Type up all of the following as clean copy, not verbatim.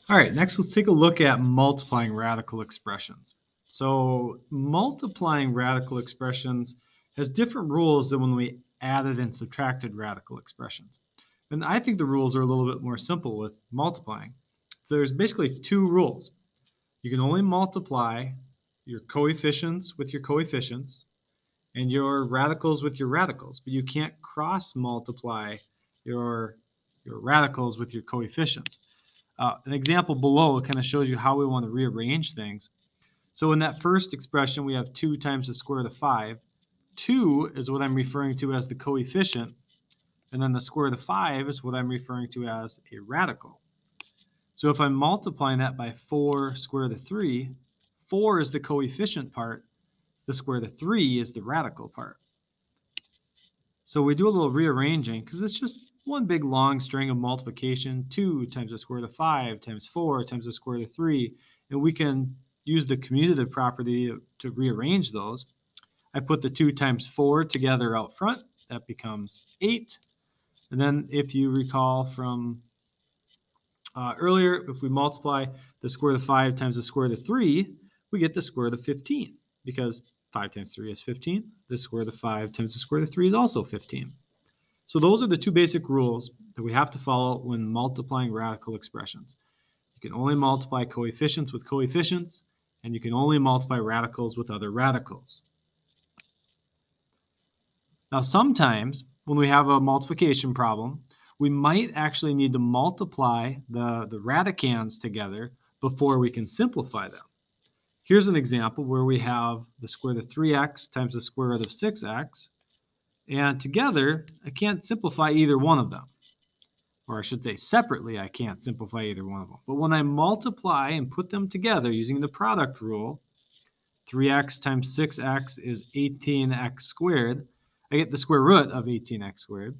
All right, next let's take a look at multiplying radical expressions. So multiplying radical expressions has different rules than when we added and subtracted radical expressions. And I think the rules are a little bit more simple with multiplying. So there's basically two rules. You can only multiply your coefficients with your coefficients and your radicals with your radicals, but you can't cross multiply your, your radicals with your coefficients. An example below kind of shows you how we want to rearrange things. So in that first expression, we have 2 times the square root of 5. 2 is what I'm referring to as the coefficient, and then the square root of 5 is what I'm referring to as a radical. So if I'm multiplying that by 4 square root of 3, 4 is the coefficient part, the square root of 3 is the radical part. So we do a little rearranging because it's just one big long string of multiplication, 2 times the square root of 5 times 4 times the square root of 3, and we can use the commutative property to rearrange those. I put the 2 times 4 together out front. That becomes 8. And then if you recall from earlier, if we multiply the square root of 5 times the square root of 3, we get the square root of 15 because 5 times 3 is 15. The square root of 5 times the square root of 3 is also 15. So those are the two basic rules that we have to follow when multiplying radical expressions. You can only multiply coefficients with coefficients, and you can only multiply radicals with other radicals. Now sometimes when we have a multiplication problem, we might actually need to multiply the radicands together before we can simplify them. Here's an example where we have the square root of 3x times the square root of 6x, and together I can't simplify either one of them. Or I should say separately I can't simplify either one of them. But when I multiply and put them together using the product rule, 3x times 6x is 18x squared. I get the square root of 18x squared.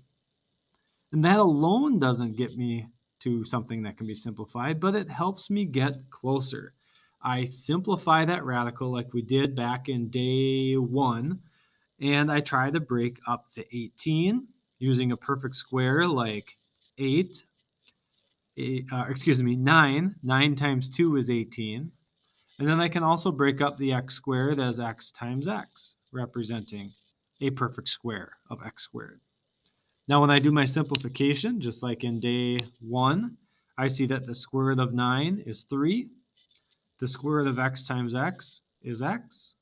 And that alone doesn't get me to something that can be simplified, but it helps me get closer. I simplify that radical like we did back in day 1, and I try to break up the 18 using a perfect square like 9. 9 times 2 is 18. And then I can also break up the x squared as x times x, representing a perfect square of x squared. Now when I do my simplification, just like in day 1, I see that the square root of 9 is 3. The square root of x times x is x.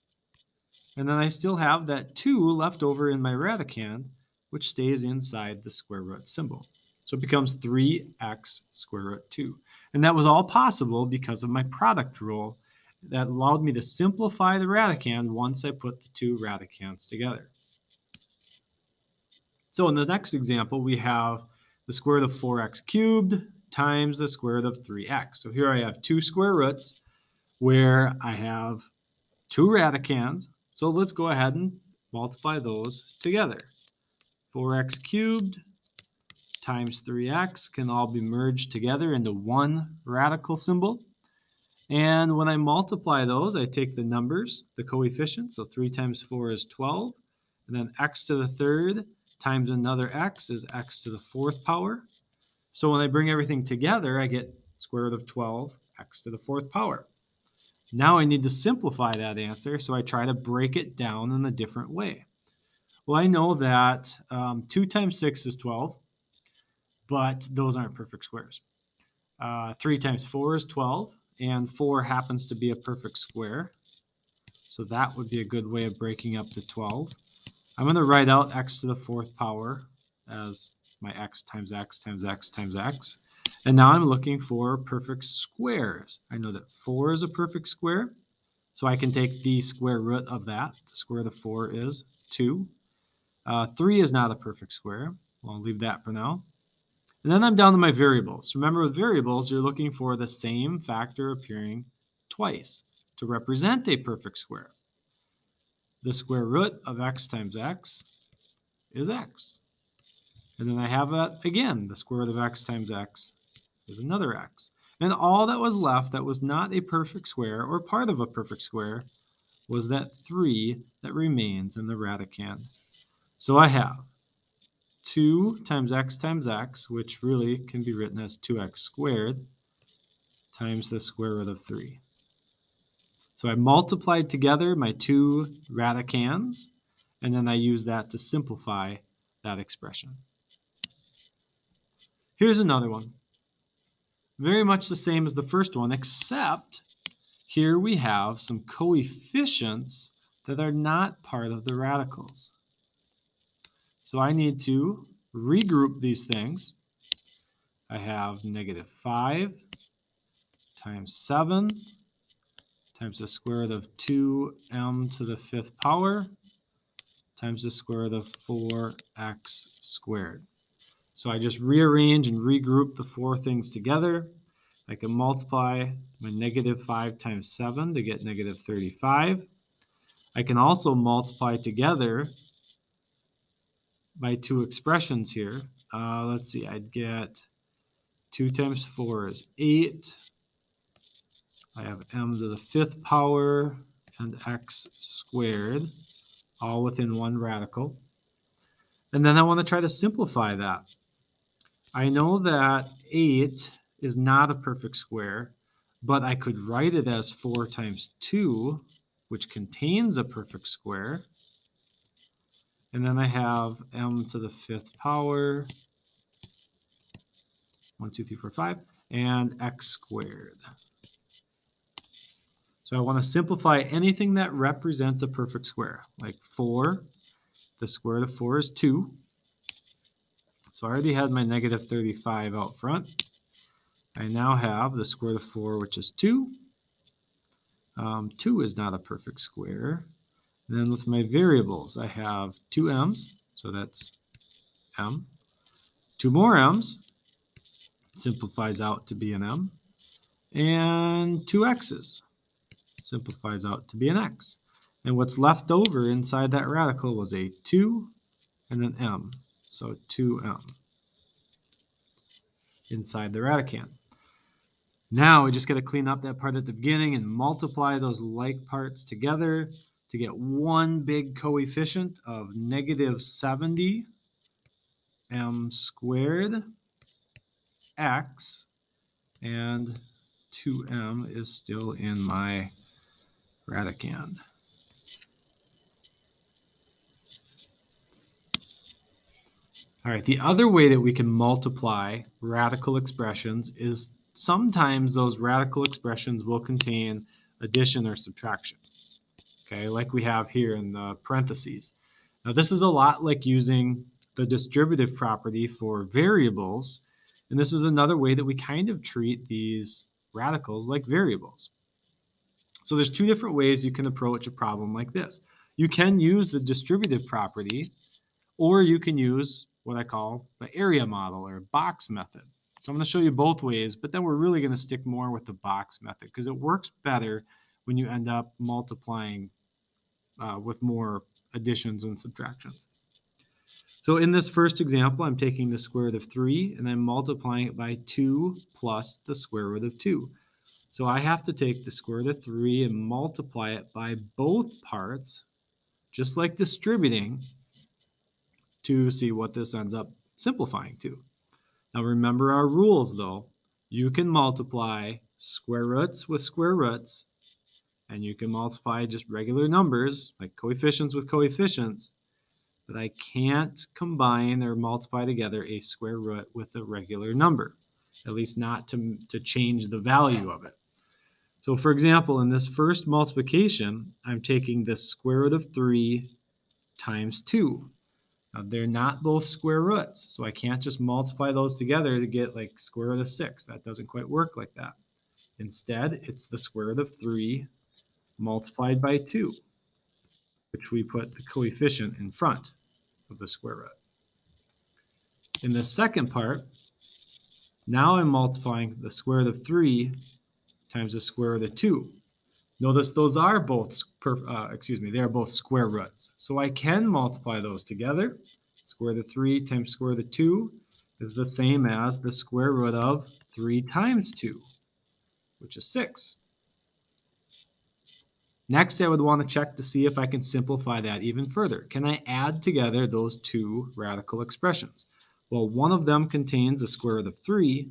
And then I still have that 2 left over in my radicand, which stays inside the square root symbol. So it becomes 3x square root 2. And that was all possible because of my product rule that allowed me to simplify the radicand once I put the two radicands together. So in the next example, we have the square root of 4x cubed times the square root of 3x. So here I have two square roots where I have two radicands. So let's go ahead and multiply those together. 4x cubed times 3x can all be merged together into one radical symbol. And when I multiply those, I take the numbers, the coefficients. So 3 times 4 is 12. And then x to the third times another x is x to the fourth power. So when I bring everything together, I get square root of 12, x to the fourth power. Now I need to simplify that answer, so I try to break it down in a different way. Well, I know that 2 times 6 is 12, but those aren't perfect squares. 3 times 4 is 12, and 4 happens to be a perfect square. So that would be a good way of breaking up the 12. I'm going to write out x to the fourth power as my x times x times x times x. And now I'm looking for perfect squares. I know that 4 is a perfect square, so I can take the square root of that. The square root of 4 is 2. 3 is not a perfect square. Well, I'll leave that for now. And then I'm down to my variables. Remember, with variables, you're looking for the same factor appearing twice to represent a perfect square. The square root of x times x is x. And then I have that again. The square root of x times x is another x. And all that was left that was not a perfect square or part of a perfect square was that 3 that remains in the radicand. So I have 2 times x, which really can be written as 2x squared, times the square root of 3. So I multiplied together my two radicands, and then I use that to simplify that expression. Here's another one. Very much the same as the first one, except here we have some coefficients that are not part of the radicals. So I need to regroup these things. I have -5 times 7 times the square root of 2m to the 5th power times the square root of 4x squared. So I just rearrange and regroup the four things together. I can multiply my -5 times 7 to get -35. I can also multiply together my two expressions here. Let's see, I'd get 2 times 4 is 8. I have m to the 5th power and x squared, all within one radical. And then I want to try to simplify that. I know that 8 is not a perfect square, but I could write it as 4 times 2, which contains a perfect square. And then I have m to the 5th power, 1, 2, 3, 4, 5, and x squared. So I want to simplify anything that represents a perfect square, like 4. The square root of 4 is 2. So I already had my -35 out front. I now have the square root of 4, which is 2. 2 is not a perfect square. And then with my variables, I have 2 m's, so that's m. 2 more m's, simplifies out to be an m. And 2 x's, simplifies out to be an x. And what's left over inside that radical was a 2 and an m, so 2m inside the radicand. Now we just got to clean up that part at the beginning and multiply those like parts together to get one big coefficient of -70 m squared x, and 2m is still in my radicand. All right, the other way that we can multiply radical expressions is sometimes those radical expressions will contain addition or subtraction, okay, like we have here in the parentheses. Now this is a lot like using the distributive property for variables, and this is another way that we kind of treat these radicals like variables. So there's two different ways you can approach a problem like this. You can use the distributive property, or you can use what I call the area model or box method. So I'm going to show you both ways, but then we're really going to stick more with the box method because it works better when you end up multiplying with more additions and subtractions. So in this first example, I'm taking the square root of 3 and I'm multiplying it by 2 plus the square root of 2. So I have to take the square root of 3 and multiply it by both parts, just like distributing, to see what this ends up simplifying to. Now remember our rules though. You can multiply square roots with square roots, and you can multiply just regular numbers, like coefficients with coefficients, but I can't combine or multiply together a square root with a regular number, at least not to change the value of it. So for example, in this first multiplication, I'm taking the square root of 3 times 2. Now, they're not both square roots, so I can't just multiply those together to get like square root of 6. That doesn't quite work like that. Instead, it's the square root of 3 multiplied by 2, which we put the coefficient in front of the square root. In the second part, now I'm multiplying the square root of 3 times the square root of 2. Notice those are both, they are both square roots. So I can multiply those together. Square root of 3 times square root of 2 is the same as the square root of 3 times 2, which is 6. Next, I would want to check to see if I can simplify that even further. Can I add together those two radical expressions? Well, one of them contains a square root of 3,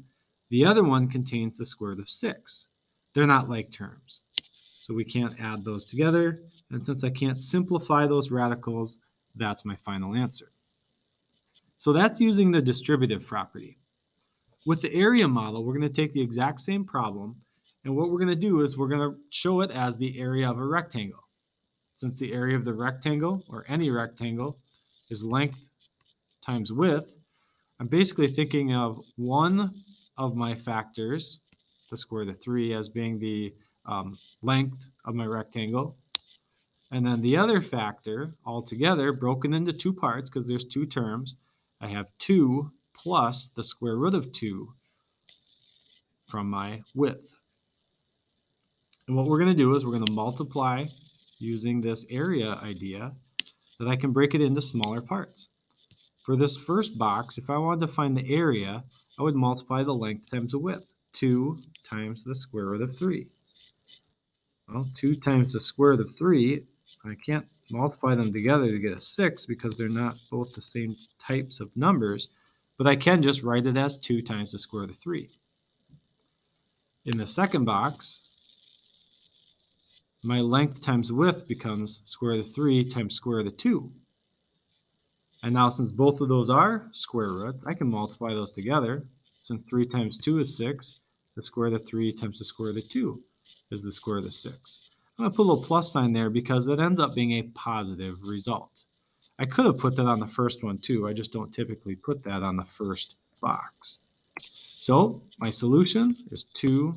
The other one contains the square root of 6. They're not like terms, so we can't add those together. And since I can't simplify those radicals, that's my final answer. So that's using the distributive property. With the area model, we're going to take the exact same problem, and what we're going to do is we're going to show it as the area of a rectangle. Since the area of the rectangle, or any rectangle, is length times width, I'm basically thinking of one of my factors, the square root of 3, as being the length of my rectangle. And then the other factor altogether broken into two parts because there's two terms. I have 2 plus the square root of 2 from my width. And what we're going to do is we're going to multiply using this area idea that I can break it into smaller parts. For this first box, if I wanted to find the area, I would multiply the length times the width. 2 times the square root of 3. Well, 2 times the square root of 3, I can't multiply them together to get a 6 because they're not both the same types of numbers, but I can just write it as 2 times the square root of 3. In the second box, my length times width becomes square root of 3 times square root of 2. And now since both of those are square roots, I can multiply those together. Since 3 times 2 is 6, the square root of 3 times the square root of 2 is the square root of 6. I'm going to put a little plus sign there because that ends up being a positive result. I could have put that on the first one too. I just don't typically put that on the first box. So my solution is 2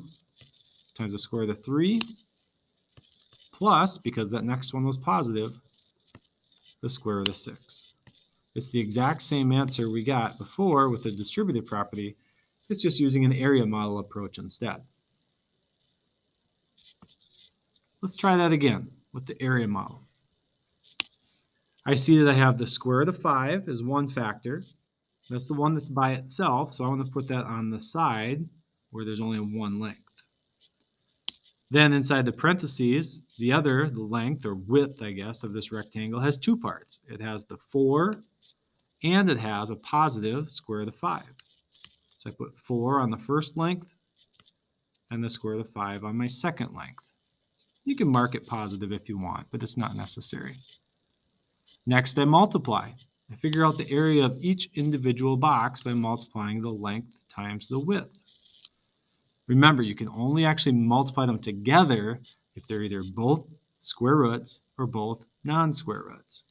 times the square root of 3 plus, because that next one was positive, the square root of 6. It's the exact same answer we got before with the distributive property. It's just using an area model approach instead. Let's try that again with the area model. I see that I have the square root of 5 as one factor. That's the one that's by itself, so I want to put that on the side where there's only one length. Then inside the parentheses, the length or width, I guess, of this rectangle has two parts. It has the 4 and it has a positive square root of 5. So I put 4 on the first length and the square root of 5 on my second length. You can mark it positive if you want, but it's not necessary. Next, I multiply. I figure out the area of each individual box by multiplying the length times the width. Remember, you can only actually multiply them together if they're either both square roots or both non-square roots.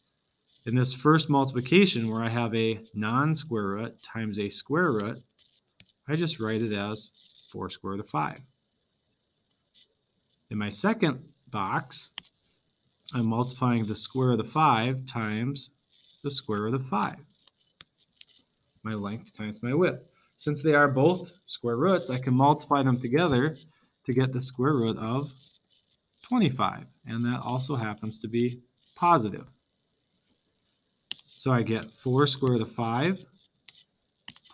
In this first multiplication, where I have a non-square root times a square root, I just write it as 4 square root of 5. In my second box, I'm multiplying the square root of 5 times the square root of 5. My length times my width. Since they are both square roots, I can multiply them together to get the square root of 25. And that also happens to be positive. So I get 4 square root of 5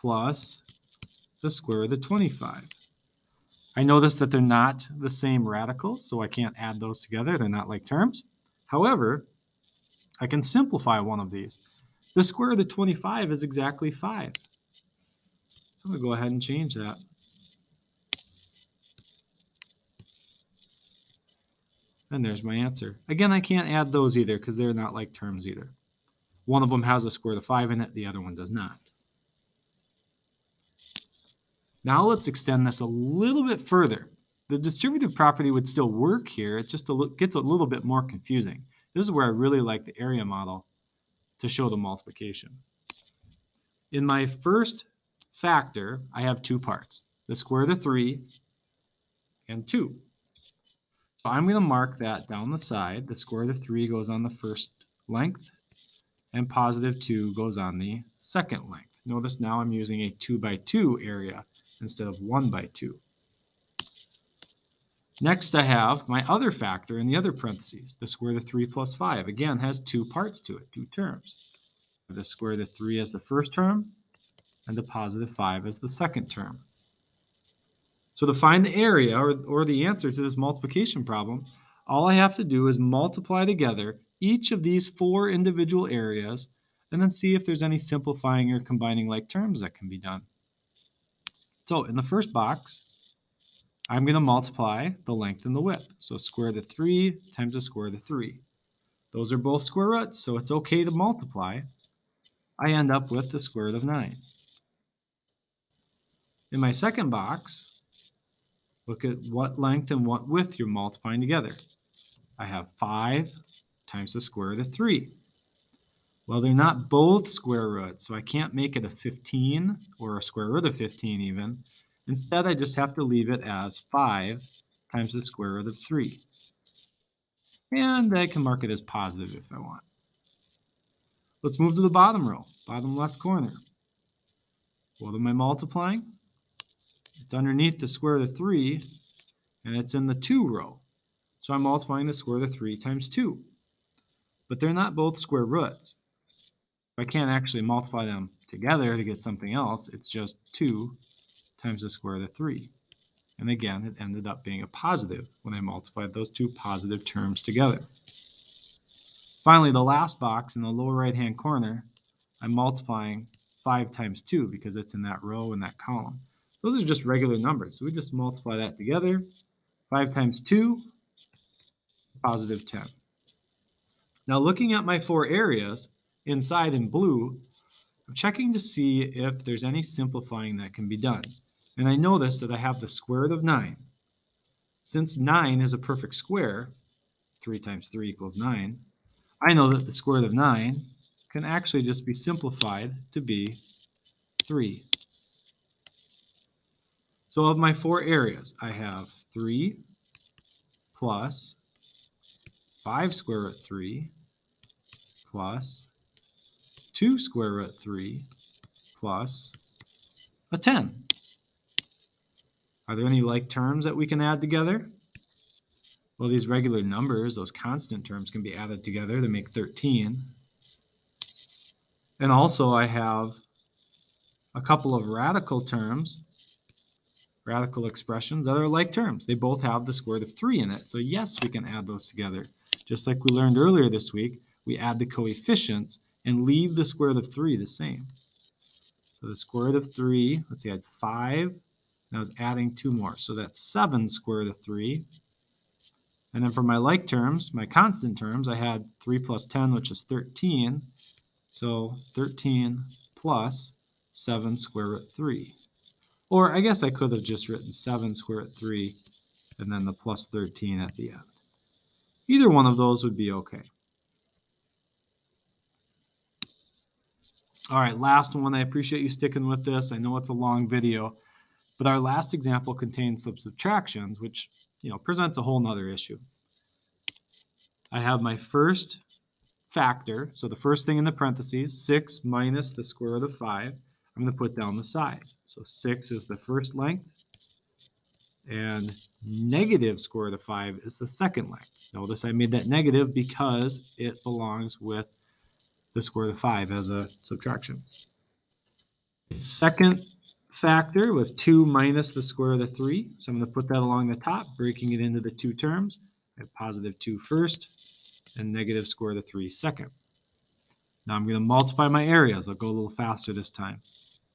plus the square root of 25. I notice that they're not the same radicals, so I can't add those together. They're not like terms. However, I can simplify one of these. The square root of 25 is exactly 5. So I'm going to go ahead and change that. And there's my answer. Again, I can't add those either because they're not like terms either. One of them has a square root of 5 in it, the other one does not. Now let's extend this a little bit further. The distributive property would still work here, it just gets a little bit more confusing. This is where I really like the area model to show the multiplication. In my first factor, I have two parts, the square root of 3 and 2. So I'm going to mark that down the side. The square root of 3 goes on the first length, and positive 2 goes on the second length. Notice now I'm using a 2 by 2 area instead of 1 by 2. Next, I have my other factor in the other parentheses. The square root of 3 plus 5, again, has two parts to it, two terms. The square root of 3 as the first term, and the positive 5 as the second term. So to find the area, or the answer to this multiplication problem, all I have to do is multiply together each of these 4 individual areas, and then see if there's any simplifying or combining like terms that can be done. So in the first box, I'm going to multiply the length and the width. So square root of 3 times the square root of 3. Those are both square roots, so it's okay to multiply. I end up with the square root of 9. In my second box, look at what length and what width you're multiplying together. I have 5 times the square root of 3. Well, they're not both square roots, so I can't make it a 15 or a square root of 15 even. Instead, I just have to leave it as 5 times the square root of 3. And I can mark it as positive if I want. Let's move to the bottom row, bottom left corner. What am I multiplying? It's underneath the square root of 3, and it's in the 2 row. So I'm multiplying the square root of 3 times 2. But they're not both square roots. I can't actually multiply them together to get something else. It's just 2 times the square root of 3. And again, it ended up being a positive when I multiplied those two positive terms together. Finally, the last box in the lower right-hand corner, I'm multiplying 5 times 2 because it's in that row and that column. Those are just regular numbers, so we just multiply that together. 5 times 2, positive 10. Now looking at my 4 areas inside in blue, I'm checking to see if there's any simplifying that can be done. And I notice that I have the square root of 9. Since 9 is a perfect square, 3 times 3 equals 9, I know that the square root of 9 can actually just be simplified to be 3. So of my 4 areas, I have 3 plus 5 square root 3 plus 2 square root 3 plus a 10. Are there any like terms that we can add together? Well, these regular numbers, those constant terms, can be added together to make 13. And also I have a couple of radical terms, radical expressions that are like terms. They both have the square root of 3 in it. So yes, we can add those together. Just like we learned earlier this week, we add the coefficients and leave the square root of 3 the same. So the square root of 3, let's see, I had 5, and I was adding 2 more. So that's 7 square root of 3. And then for my like terms, my constant terms, I had 3 plus 10, which is 13. So 13 plus 7 square root 3. Or I guess I could have just written 7 square root 3 and then the plus 13 at the end. Either one of those would be okay. All right, last one. I appreciate you sticking with this. I know it's a long video, but our last example contains some subtractions, which presents a whole nother issue. I have my first factor, so the first thing in the parentheses, 6 minus the square root of 5. I'm going to put down the side. So 6 is the first length, and negative square root of 5 is the second length. Notice I made that negative because it belongs with the square root of 5 as a subtraction. The second factor was 2 minus the square root of 3. So I'm going to put that along the top, breaking it into the two terms. I have positive 2 first and negative square root of 3 second. Now I'm going to multiply my areas. I'll go a little faster this time.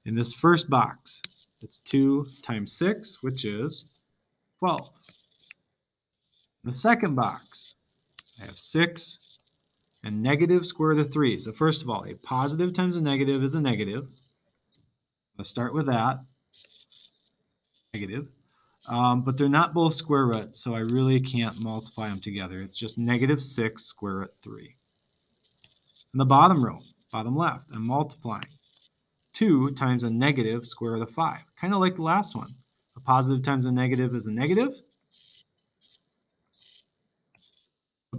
In this first box, it's 2 times 6, which is 12. In the second box, I have 6 and negative square root of 3. So first of all, a positive times a negative is a negative. Let's start with that. Negative. But they're not both square roots, so I really can't multiply them together. It's just negative 6 square root 3. In the bottom row, bottom left, I'm multiplying 2 times a negative square root of 5. Kind of like the last one. A positive times a negative is a negative.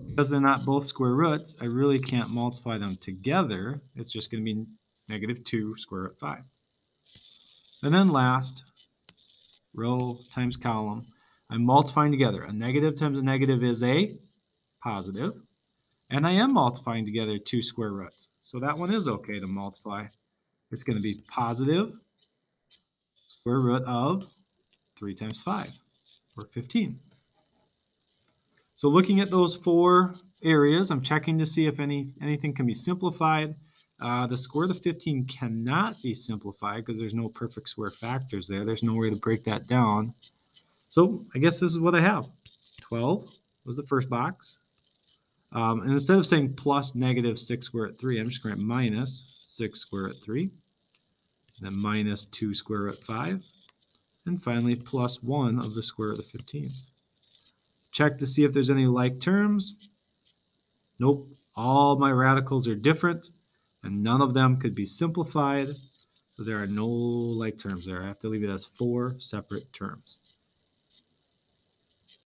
Because they're not both square roots, I really can't multiply them together. It's just going to be negative 2 square root 5. And then last, row times column, I'm multiplying together. A negative times a negative is a positive. And I am multiplying together 2 square roots. So that one is okay to multiply. It's going to be positive square root of 3 times 5, or 15. So looking at those 4 areas, I'm checking to see if anything can be simplified. The square root of 15 cannot be simplified because there's no perfect square factors there. There's no way to break that down. So I guess this is what I have. 12 was the first box. And instead of saying plus negative 6 square root 3, I'm just going to minus 6 square root 3, and then minus 2 square root 5, and finally plus 1 of the square root of the 15ths. Check to see if there's any like terms. Nope, all my radicals are different, and none of them could be simplified, so there are no like terms there. I have to leave it as 4 separate terms.